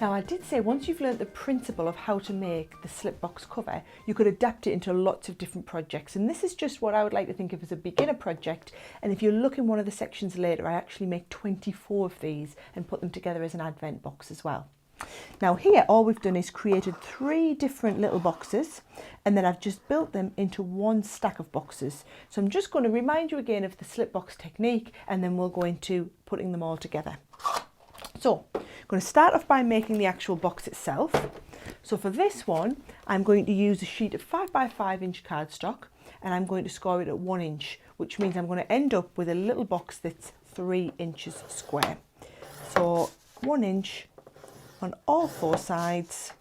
Now I did say once you've learnt the principle of how to make the slip box cover, you could adapt it into lots of different projects, and this is just what I would like to think of as a beginner project. And if you look in one of the sections later, I actually make 24 of these and put them together as an advent box as well. Now here all we've done is created 3 different little boxes, and then I've just built them into one stack of boxes. So I'm just going to remind you again of the slip box technique, and then we'll go into putting them all together. So I'm going to start off by making the actual box itself. So for this one, I'm going to use a sheet of 5x5 inch cardstock, and I'm going to score it at 1 inch, which means I'm going to end up with a little box that's 3 inches square. So 1 inch on all 4 sides.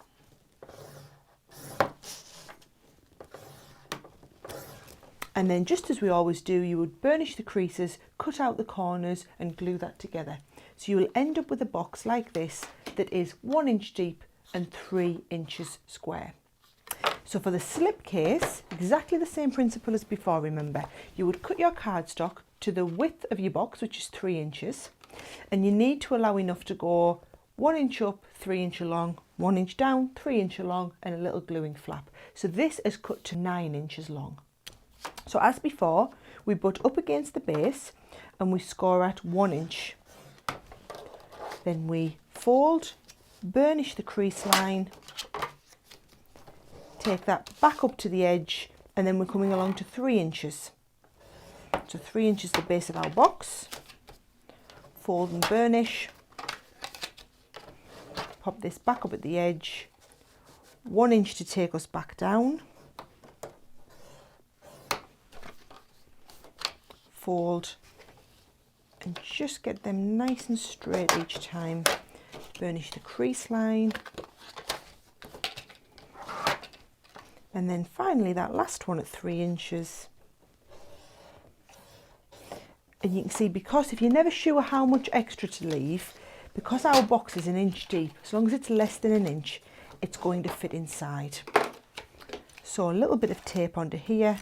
And then, just as we always do, you would burnish the creases, cut out the corners and glue that together. So you will end up with a box like this that is 1 inch deep and 3 inches square. So for the slip case, exactly the same principle as before, remember. You would cut your cardstock to the width of your box, which is 3 inches, and you need to allow enough to go 1 inch up, 3 inch along, 1 inch down, 3 inch along, and a little gluing flap. So this is cut to 9 inches long. So as before, we butt up against the base and we score at 1 inch. Then we fold, burnish the crease line, take that back up to the edge, and then we're coming along to 3 inches. So 3 inches the base of our box, fold and burnish, pop this back up at the edge, 1 inch to take us back down, fold and just get them nice and straight each time. Burnish the crease line, and then finally that last one at 3 inches. And you can see, because if you're never sure how much extra to leave, because our box is 1 inch deep, as long as it's less than 1 inch, it's going to fit inside. So a little bit of tape onto here.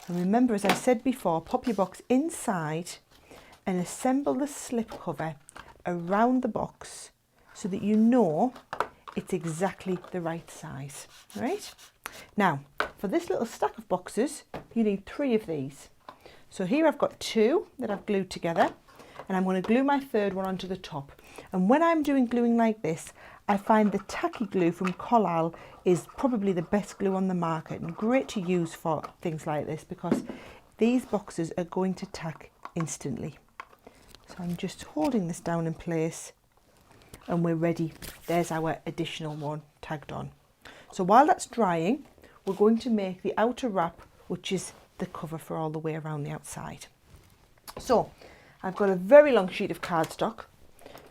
And remember, as I said before, pop your box inside and assemble the slip cover around the box so that you know it's exactly the right size, right? Now, for this little stack of boxes, you need 3 of these. So here I've got 2 that I've glued together, and I'm going to glue my 3rd one onto the top. And when I'm doing gluing like this, I find the tacky glue from Collall is probably the best glue on the market, and great to use for things like this because these boxes are going to tack instantly. So I'm just holding this down in place and we're ready. There's our additional one tagged on. So while that's drying, we're going to make the outer wrap, which is the cover for all the way around the outside. So I've got a very long sheet of cardstock.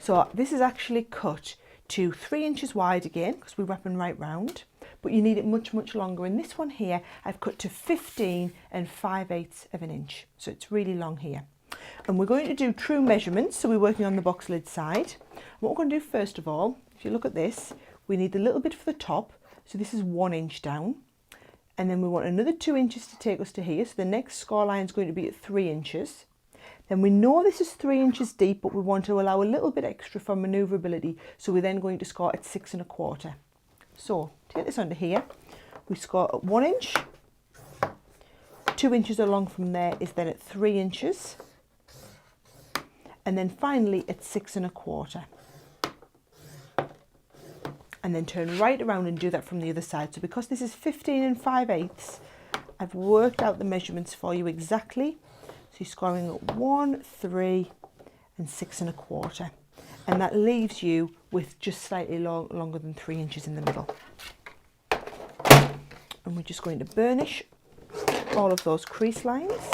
So this is actually cut to 3 inches wide again, because we're wrapping right round, but you need it much, much longer. And this one here, I've cut to 15 5/8 of an inch. So it's really long here. And we're going to do true measurements. So we're working on the box lid side. What we're going to do first of all, if you look at this, we need a little bit for the top. So this is 1 inch down. And then we want another 2 inches to take us to here. So the next score line is going to be at 3 inches. Then we know this is 3 inches deep, but we want to allow a little bit extra for manoeuvrability. So we're then going to score at 6 1/4. So take this under here. We score at 1 inch. 2 inches along from there is then at 3 inches. And then finally at 6 1/4. And then turn right around and do that from the other side. So because this is 15 5/8, I've worked out the measurements for you exactly. So you're scoring at 1, 3 and 6 1/4. And that leaves you with just slightly longer than 3 inches in the middle. And we're just going to burnish all of those crease lines.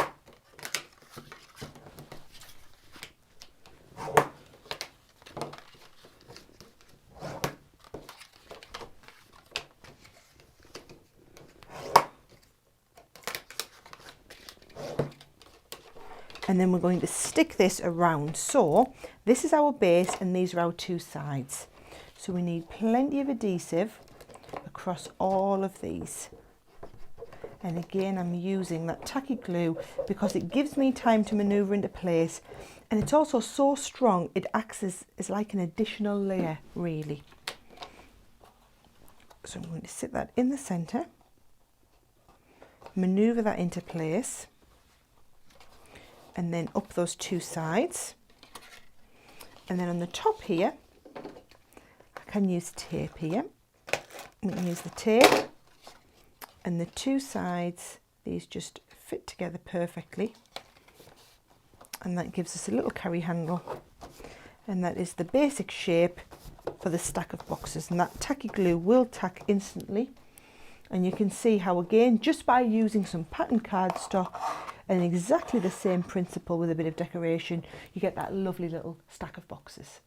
And then we're going to stick this around. So this is our base and these are our 2 sides. So we need plenty of adhesive across all of these. And again, I'm using that tacky glue because it gives me time to maneuver into place And it's also so strong, it acts as like an additional layer, really. So I'm going to sit that in the centre, manoeuvre that into place, and then up those two sides. And then on the top here, I can use tape here. We can use the tape, and the two sides, these just fit together perfectly. And that gives us a little carry handle, and that is the basic shape for the stack of boxes, and that tacky glue will tack instantly. And you can see how, again, just by using some pattern cardstock and exactly the same principle with a bit of decoration, you get that lovely little stack of boxes.